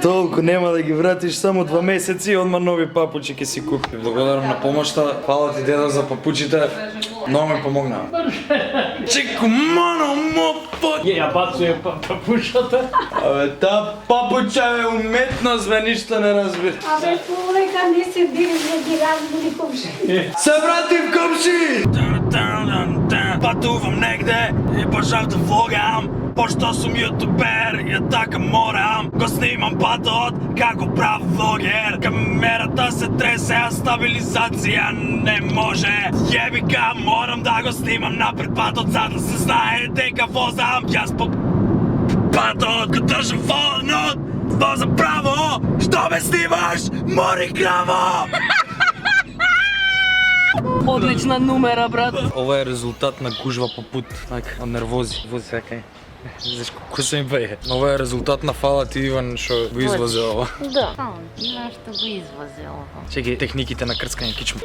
Толку нема да ги вратиш само 2 месеци и одма нови папучи ќе си купи. Благодарам на помошта. Фала ти, деда, за папучите. Многу ми помогна. Чеку, мано, мопот! Ја бацуе папушата. Абе, та папуча е уметност, бе, ништо не разбира. Абе, полека не се били за ги разбили комши. Се вратив, комши! Патувам негде и почнав да влогам. Пошто сум јутубер и така морам. Го снимам патот како прав влогер. Камерата се тресе, а стабилизација не може. Јеби га, морам да го снимам напред патот, за да се знае дека возам. Јас по патот го држам волнот. Возам право, што ме снимаш? Мори краво! Одлична numera, брат. Ова е резултат на гужва по пут, така, од нервози. Вози сакај. Знаеш колко се ми беje. Ова е резултат на фала ти, Иван, што го извозе ова. Да. Знаеш што го извозе ова. Чекай, техниките на крцкање кичма.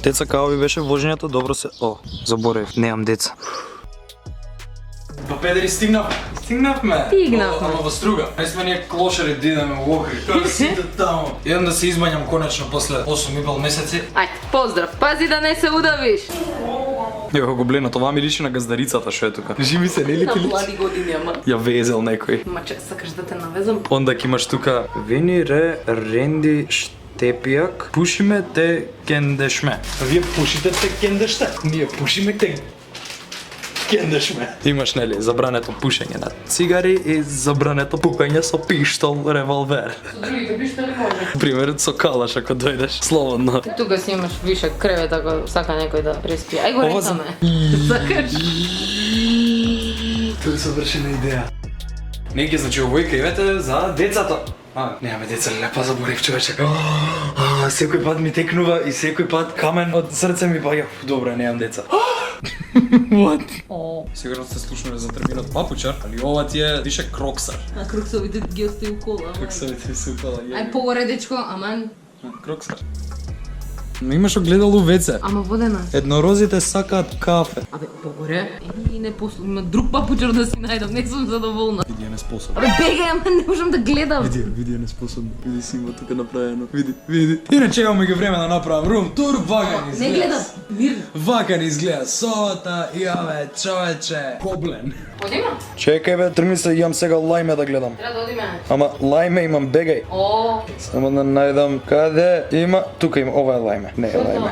Деца, како ви беше вожењето? Добро се... заборев, немам деца. Па педери, стигнавме. Стигнавме. Ама во струга. Не сме ние клошари да идеме во Охрид. Тоа да сите таму. Идам да се избањам конечно после 8,5 месеци. Ајде, поздрав. Пази да не се удавиш. Јо го блена, това ми личи на газдарицата што е тука. Кажи ми се, не ли На ти личи? млади години, ама. Ја везел некој. Маче, сакаш да те навезам? Онда ќе имаш тука Вини ре ренди штепијак. Пушиме те кендешме. Вие пушите те кендеште. Ние пушиме те кендешме. Имаш, нели, забрането пушење на цигари и забрането пукање со пиштол, револвер. Другите пиштоли може. Примерот со калаш ако дојдеш слободно. Тука си имаш више кревет ако сака некој да преспие. Ај го Ова за- рекаме. Сакаш? Тоа е совршена идеја. Неќе, значи, овој кревет за децата. Немаме деца, лепа заборив, човече. Секој пат ми текнува и секој пат камен од срце ми паѓа. Добро, немам деца. What? Сигурно сте слушнале за терминот папучар, али ова ти е више кроксар. А кроксовите ги остави у кола. Кроксарите се упала. Ај погоре, дечко, аман. Кроксар. Но имаш огледало веце. Ама водена. Еднорозите сакаат кафе. Абе, погоре. И не има друг папучар да си најдам, не сум задоволна. Види е неспособно. Абе, бегај, ама не можам да гледам. Види е неспособно. Види си има тука направено. Види. Иначе имаме ги време да направам рум тур, вака ни изгледа. Не гледам, мирно. Вака ни изгледа совата, имаме човече. Коблен. Одима? Чекај бе, трми се, имам сега лајме да гледам. Треба да одиме. Ама лајме имам, бегај. О, Само да најдам каде има. Тука има, ова е лајме. Не е лајме.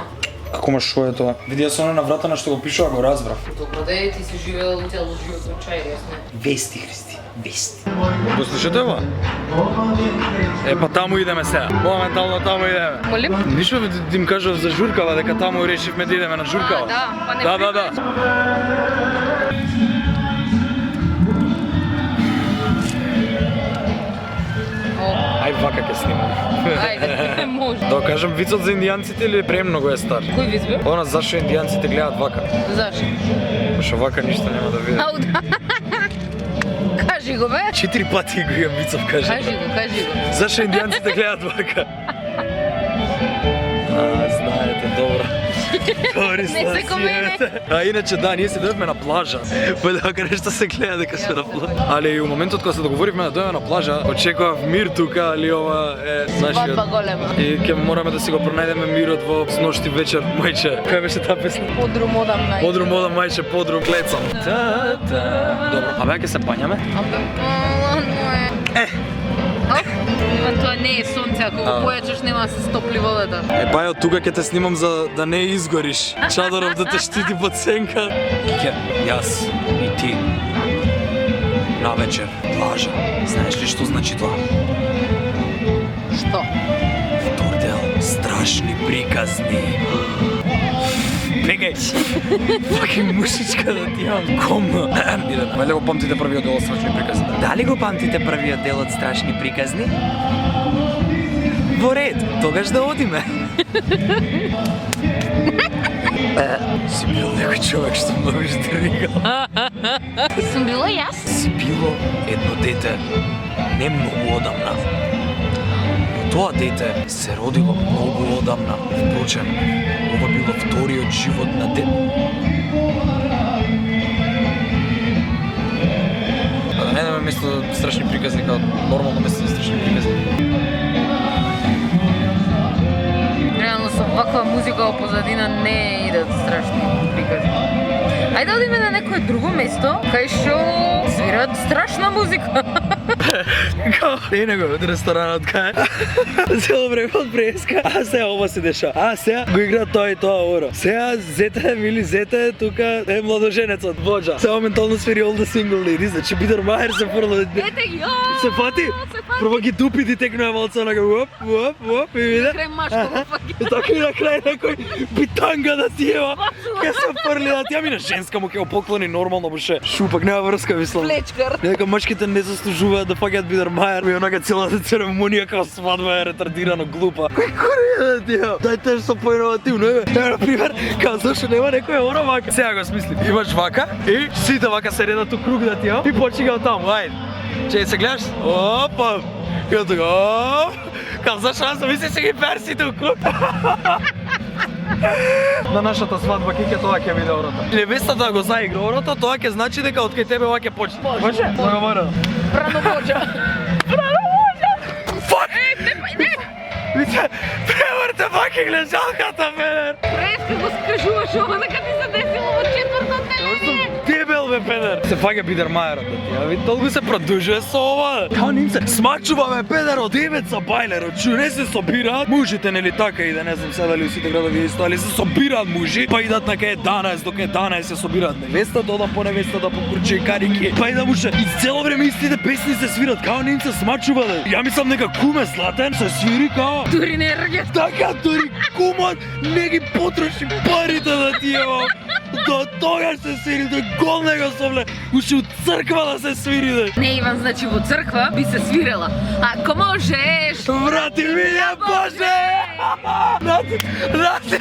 Како ма шо е тоа? Видија се она на врата на што го пишува, го разбрав. добро да е, ти си живеел цело живот во чај, јас не. Вести, Христи, вести. Го слушате ова? Па таму идеме сега. Моментално таму идеме. Молим? Ништо да им кажав за журкава, дека таму решивме да идеме на журкава. Да, па не Да. Ај вака ќе снимам. Ајде, може. Да кажам вицот за индијанците или премногу е стар? Кој виз бе? Она зашо индијанците гледаат вака? Зашо? Што вака ништо нема да видат. Ау, да. Кажи го бе. 4 пати го имам вицов, кажа. Кажи го. Зашо индијанците гледаат вака? Знаете, добро. Добри Не се комене. А иначе да, ние се дојдовме на плажа. Па дека нешто се гледа дека сме на плажа. Али и у моментот кога се договоривме да дојдеме на плажа, очекував мир тука, али ова е Свадба голема. И ќе мораме да си го пронајдеме мирот во сношти вечер, мајче. Која беше таа песна? Подрум одам нај. Подрум одам, мајче, подрум клецам. Добро, а бе ќе се пањаме? Тоа не е сонце, ако го појачаш нема да се стопли водата. Па ја тука ќе те снимам за да не изгориш. Чадоров да те штити под сенка. Ке, јас и ти. На вечер, плажа. Знаеш ли што значи тоа? Што? Втор дел, страшни приказни. Бегај! Факин мушичка да ти имам комно. Дали го памтите првиот дел од страшни приказни? Дали го памтите првиот дел од страшни приказни? Во ред, тогаш да одиме. Си бил некој човек што многу штригал. Сум била јас? Си било едно дете не многу одамна. Но тоа дете се родило многу одамна. Впрочем, ова било вториот живот на место страшни приказни, као нормално место за страшни приказни. Реално со ваква музика во позадина не идат страшни приказни. Ајде да одиме на некое друго место, кај што свират страшна музика. Не него од ресторанот кај. Цело време од преска. А сега ова се деша. А сега го игра тоа и тоа оро. Сега зете мили зете тука е младоженецот воџа. Сега моментално свири All the Single Ladies, значи Питер Мајер се фрла. Ете ги, Се фати? Прво ги дупи и текнува малце онака уоп и виде. Крај машко факи. И така и на крај некој битанга да ти ева. Ке се фрли да тя мина женска му ке го поклони нормално буше. Шупак нема врска мислам. Плечкар. Нека мачките не заслужуваат да фаќаат Питер Мајер и онака целата церемонија како свадба е ретардирано глупа. Кој кури да ти ева? Дајте што поиновативно е. Ева на пример, као зашто нема некој ора вака. Сега го смислим. Имаш вака и сите вака се редат у круг да ти ева и почига од таму. Ајде. Че се гледаш? Опа. И од тога. Оп. Као зашто аз мисли се ги персите у круг. На нашата свадба ќе тоа ќе биде орото. Невестата го заигра орото, тоа ќе значи дека од кај тебе ова ќе почне. Може? Договора. Прано воџа. Фак! Вице, преврте факи глежалката, педер! Преска го скажуваш ова дека ти се десило во четвртото теле. Дебел бе, педер! Се фаќа Питер Мајерот да ти, а ви толку се продужува со ова. Као ним се смачува бе, педер, од девеца бајлер, од не се собираат. Мужите, нели така и да не знам сега дали сите градови исто, али се собираат мужи, па идат на кај 11, до кај 11 се собираат невестата, одам по невестата, по курче и карики. Па ида муше, и цело време истите песни се свират, као ним се смачува бе. Ја мислам нека куме Златен се свири као Дури не ргет. така дури кумот не ги потроши парите да ти ева. До тогаш се свири, до гол не го совле. Уши у црква да се свири де. Не, Иван, значи во црква би се свирела. Ако можеш. Врати ми ја, Боже! Врати!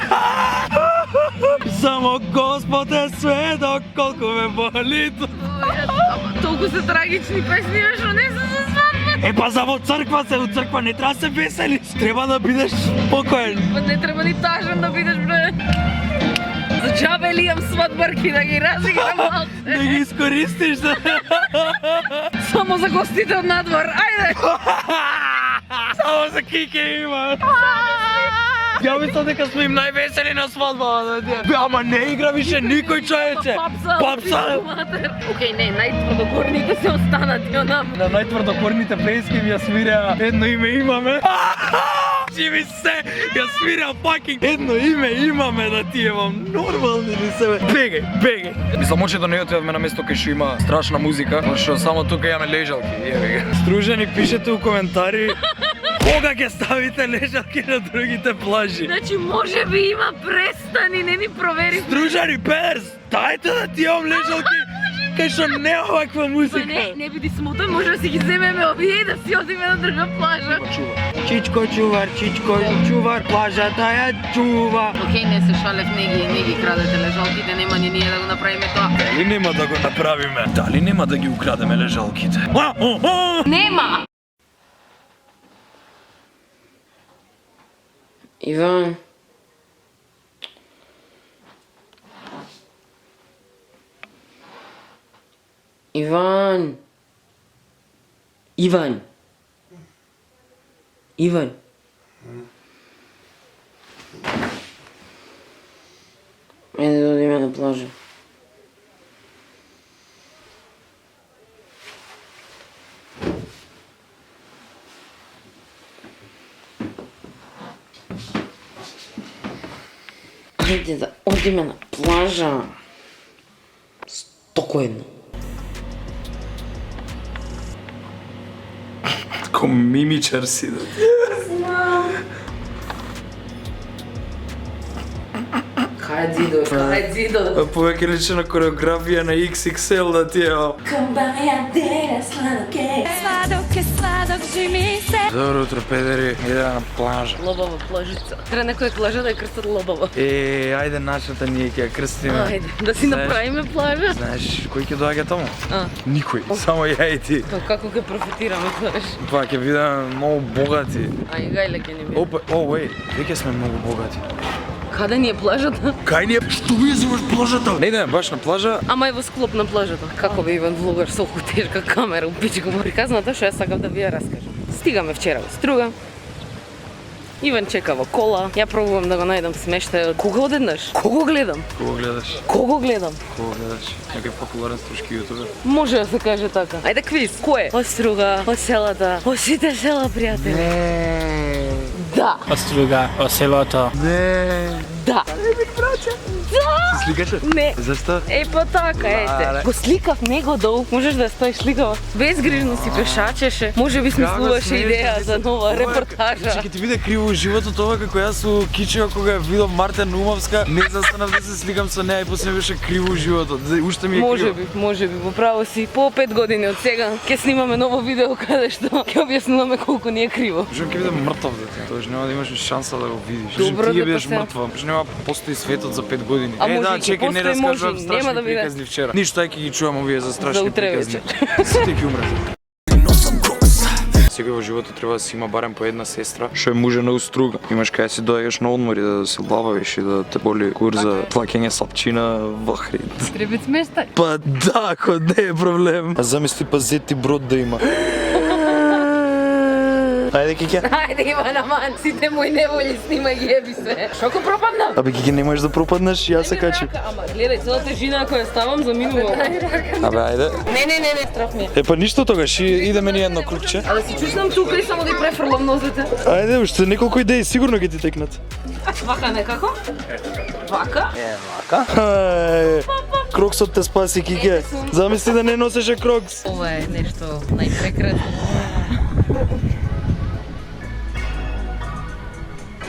Само Господ е сведок колку ме боли. Толку се трагични песни, што не се за свадба. Е, па за во црква се, у црква не треба се веселиш. Треба да бидеш спокоен. Па не треба ни тажен да бидеш, бре. За џабе ли имам свадбарки да ги разиграм малце? Да ги искористиш да... Само за гостите од надвор, ајде! Само за кике има. Ја мислам дека сме им највесели на свадба. Ама не игра више никој, човече. Папса. Океј, не, најтврдокорните се останати онам. На најтврдокорните пески ми ја свиря едно име имаме. Живи се, ја свиря факинг едно име имаме да ти имам. Нормални ли се бе? Бегај. Мислам, оче да не отидеме на место кај што има страшна музика, пошто само тука имаме лежалки. Стружени, пишете у коментари кога ќе ставите лежалки на другите плажи. Значи, може би има престани, не ни провери. Стружани, педерс, дајте да ти имам лежалки кај што не оваква музика. Па не биди смутен, може да си ги земеме овие и да си одиме на друга плажа. Чичко чувар, плажата ја чува. Океј, не се шалев, не ги крадете лежалките, нема ни ние да го направиме тоа. Дали нема да го направиме? Дали нема да ги украдеме лежалките? Нема! Иван. Иван. Иван. Иван. Ајде да одиме на плажа. Ајде да одиме на плажа. Спокојно. Ко мимичар си да ти. Кај дзидо? Повеќе личи на кореографија на XXL да ти е. Добро утро, педери. Идеме на плажа. Лобава плажица. Треба некоја плажа да ја крстат лобава. Ајде нашата ние ќе ја крстиме. Ајде, да си направиме плажа. Знаеш кој ќе доаѓа таму? А. Никој, само ја и ти. Па како ќе профитираме, знаеш? Па ќе бидеме многу богати. Ај, гајле ќе ни биде. Опа, веќе сме многу богати. Каде ни е плажата? Кај ни е? Што ми вземаш плажата? Не идеме баш на плажа. Ама е во склоп на плажата. Како би Иван влогар со толку тешка камера, пичко му. Приказната што јас сакам да ви ја раскажам. Стигаме вчера во Струга. Иван чека во кола. Ја пробувам да го најдам смештајот. Кого одеднаш? Кого гледам? Кого гледаш? Кого гледам? Кого гледаш? Некој популарен струшки јутубер. Може да се каже така. Ајде квиз. Кој е? Од Струга, од селата, од сите села, пријатели. Да. Од Струга, од селото. Да. Се сликаше? Не. Зашто? Е, па така, ете. Го сликав него долу, можеш да ја стоиш сликава. Безгрижно си пешачеше, може би смислуваше идеја за нова репортажа. Че ќе ти биде криво животот ова како јас со Кичева кога ја видов Мартен Умовска, не застанав да се сликам со неа и после ми беше криво животот. Уште ми е криво. Може би, поправо си. По 5 години од сега ќе снимаме ново видео каде што ќе објаснуваме колку ни е криво. Можам ќе бидам мртов дете. Тоаш нема да имаш шанса да го видиш. Добро, Ти ќе да бидеш па се. мртва. Нема постои светот за 5 години. А може да, и ќе чекај, не постои, може, раскажувам нема страшни да биде. приказни вчера. Ништо, ај ќе ги чувам овие за За страшни утре приказни. Сите ќе умрете. Секој во животот треба да си има барем по една сестра, што е мужа на Уструга. Имаш кај си доаѓаш на одмор и да се лававиш и да те боли кур за плаќање сапчина во Охрид. Треба смешта. Па да, ако не е проблем. А замисли па зети брод да има. Ајде, Кике. Ајде, Иван, аман, сите мои неволи снимај ги, еби се. Шо го пропадна? Абе, Кике, не можеш да пропаднеш, јас се качив. Ама, гледај, целата жина која ставам заминува. Абе, ајде. Не, страх ми е. Е, па ништо тогаш, идеме ни едно кругче. А да си чуснам тука и само да ја префрлам нозете. Ајде, уште неколку идеи сигурно ќе ти текнат. Вака некако? Вака? Ај, кроксот те спаси, Кике. Замисли да не носеше крокс. Ова е нешто најпрекрасно.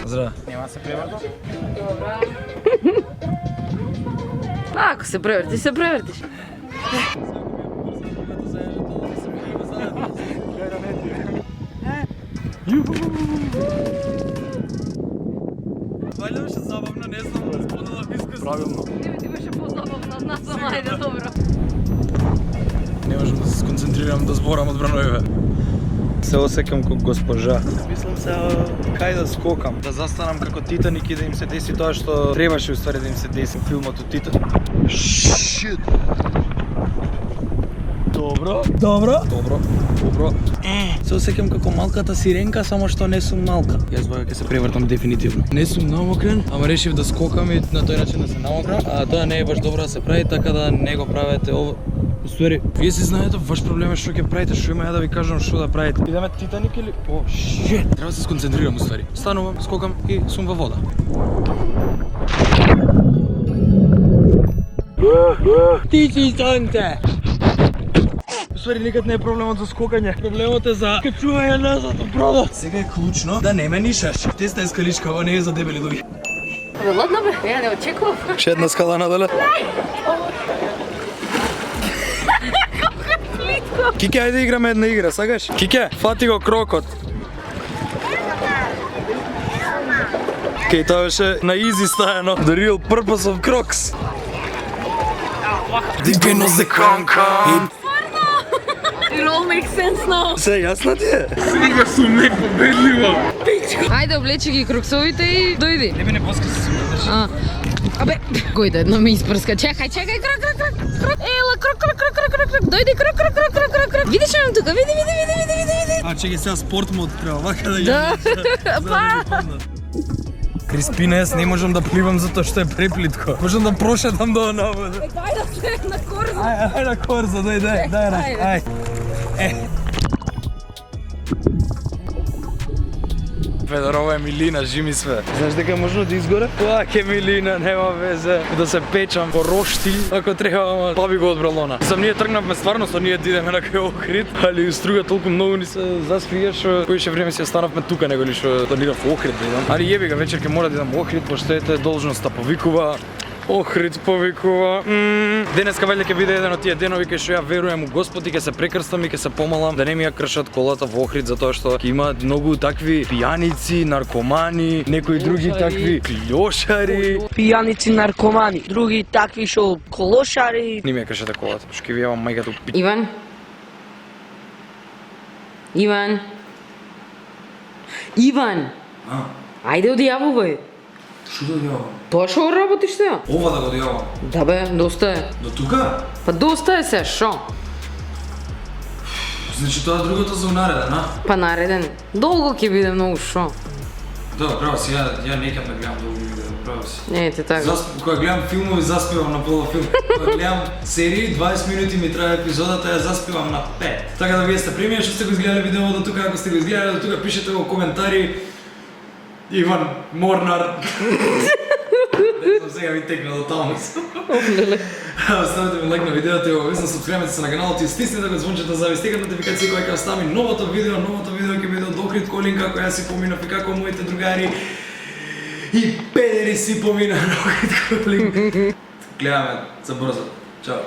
Здраво. Нема се превртам? Ако се превртиш, се превртиш. Вајде беше забавно, не знам да споделам искус. Правилно. Ти беше позабавно од нас, ама ајде добро. Не можам да се сконцентрирам да зборам од бранојове. Се осекам како госпожа. Мислам се кај да скокам, да застанам како Титаник и да им се деси тоа што требаше уствари да им се деси филмот од Титаник. Шит. Добро. Се осекам како малката сиренка, само што не сум малка. Јас бага ќе се превртам дефинитивно. Не сум намокрен, ама решив да скокам и на тој начин да се намокрам, а тоа не е баш добро да се прави, така да не го правете ово. Уствари, вие си знаете, ваш проблем е што ќе правите, што има ја да ви кажам што да правите. Идеме Титаник или... О, шит! Треба да се сконцентрирам уствари. Станувам, скокам и сум во вода. Ти си сонце! Уствари, никад не е проблемот за скокање. Проблемот е за качување назад од бродот. Сега е клучно да не ме нишаш. Тесна е скаличка, ова не е за дебели луѓе. Ладно бе, ја не очекував. Ше една скала надале. Кике, ајде играме една игра, сакаш? Кике, фати го крокот. Кеј, тоа беше на изи стајано. The real purpose of Crocs. Deep in the conca. It all makes sense now. Се, јасно ти е? Сега сум непобедливо. Ајде, облечи ги кроксовите и дојди. Не не поска се сум. Абе, кој да едно ми испрска. Чекај, крок. Ела, крок. Дојди, крок. Видиш ме тука, види. А чеки сега спорт мод треба, вака да Да. Па. Криспинес не можам да пливам затоа што е преплитко. Можам да прошетам до навода. Ајде да се на корза. Ај на корза, дај. Педор, ова е милина, жими све. Знаеш дека можно да изгоре? Пак е милина, нема везе. Да се печам по рошти, ако треба, ама па би го од бралона. Сам ние тргнавме стварно со ние да идеме на кај Охрид, али Струга толку многу ни се засвија што којше време си останавме тука него ли што да идам во Охрид да идам. Али јеби га, вечер ќе мора да идам во Охрид, пошто ете должноста повикува. Охрид повикува. Денеска вајде ќе биде еден од тие денови кај што ја верувам у Господ и ќе се прекрстам и ќе се помалам да не ми ја кршат колата во Охрид затоа што ќе има многу такви пијаници, наркомани, некои други такви клјошари. Пијаници, наркомани, други такви шо колошари. Не ми ја кршате колата, што ќе ви јавам мајката у пи... Иван! Ајде одјавувај. Шо да одјавам? Тоа што работиш сега? Ова да го одјавам. Да бе, доста е. До тука? Па доста е се, шо? Значи тоа другото за унареден, а? Па нареден. Долго ќе биде многу, шо? Да, право си, ја не ќе да гледам долго видео, право си. Не, те така. Кога гледам филмови, заспивам на пола филм. Кога гледам серии, 20 минути ми трае епизодата, ја заспивам на 5. Така да вие сте примени што сте го изгледали видео до тука, ако сте го изгледали до тука, пишете во коментари Иван Морнар. Не знам, сега ми текна до таму. Оставете ми лайк на видеото и обавесно субскрайбете се на каналот и стиснете го звончето за да ви стигнат нотификации кога ќе остави новото видео ќе биде од Охрид Колин како јас си поминав и како моите другари и педери си помина на Охрид Колин. Гледаме за брзо. Чао.